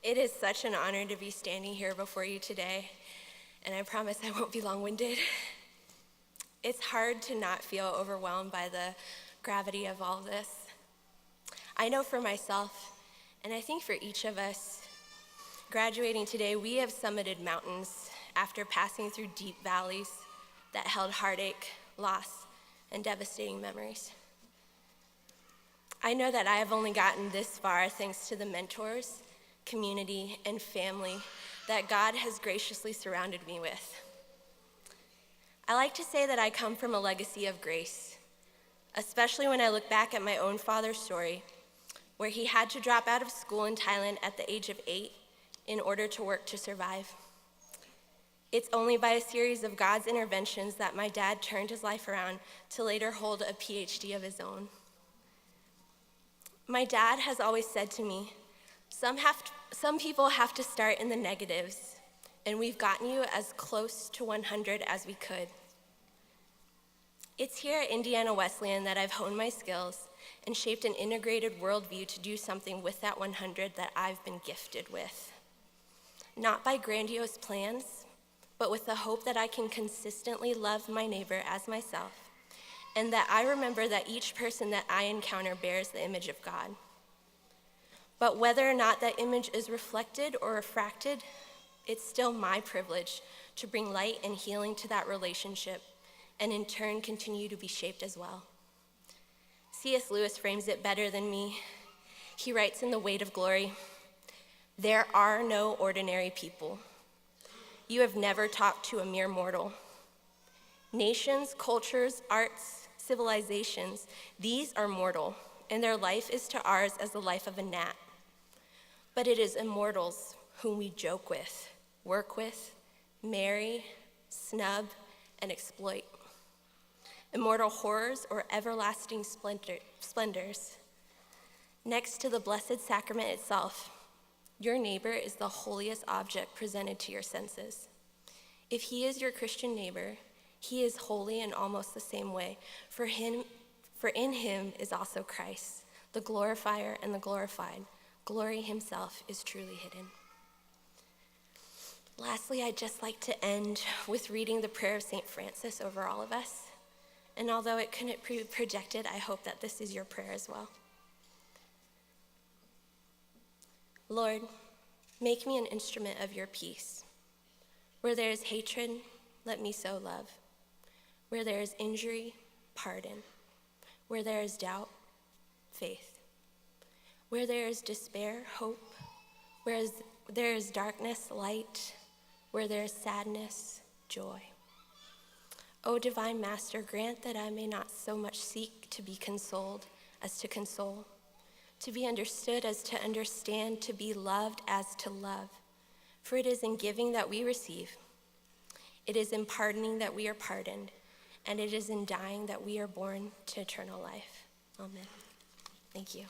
It is such an honor to be standing here before you today, and I promise I won't be long-winded. It's hard to not feel overwhelmed by the gravity of all this. I know for myself, and I think for each of us, graduating today, we have summited mountains after passing through deep valleys that held heartache, loss, and devastating memories. I know that I have only gotten this far thanks to the mentors, community, and family that God has graciously surrounded me with. I like to say that I come from a legacy of grace, especially when I look back at my own father's story, where he had to drop out of school in Thailand at the age of 8 in order to work to survive. It's only by a series of God's interventions that my dad turned his life around to later hold a PhD of his own. My dad has always said to me, some people have to start in the negatives, and we've gotten you as close to 100 as we could. It's here at Indiana Wesleyan that I've honed my skills and shaped an integrated worldview to do something with that 100 that I've been gifted with. Not by grandiose plans, but with the hope that I can consistently love my neighbor as myself, and that I remember that each person that I encounter bears the image of God. But whether or not that image is reflected or refracted, it's still my privilege to bring light and healing to that relationship, and in turn continue to be shaped as well. C.S. Lewis frames it better than me. He writes in The Weight of Glory, "There are no ordinary people. You have never talked to a mere mortal. Nations, cultures, arts, civilizations, these are mortal, and their life is to ours as the life of a gnat. But it is immortals whom we joke with, work with, marry, snub, and exploit. Immortal horrors or everlasting splendors. Next to the Blessed Sacrament itself, your neighbor is the holiest object presented to your senses. If he is your Christian neighbor, he is holy in almost the same way, for in him is also Christ, the glorifier and the glorified. Glory himself is truly hidden." Lastly, I'd just like to end with reading the prayer of St. Francis over all of us. And although it couldn't be projected, I hope that this is your prayer as well. Lord, make me an instrument of your peace. Where there is hatred, let me sow love. Where there is injury, pardon. Where there is doubt, faith. Where there is despair, hope. Where there is darkness, light. Where there is sadness, joy. O divine Master, grant that I may not so much seek to be consoled as to console, to be understood as to understand, to be loved as to love. For it is in giving that we receive. It is in pardoning that we are pardoned, and it is in dying that we are born to eternal life. Amen. Thank you.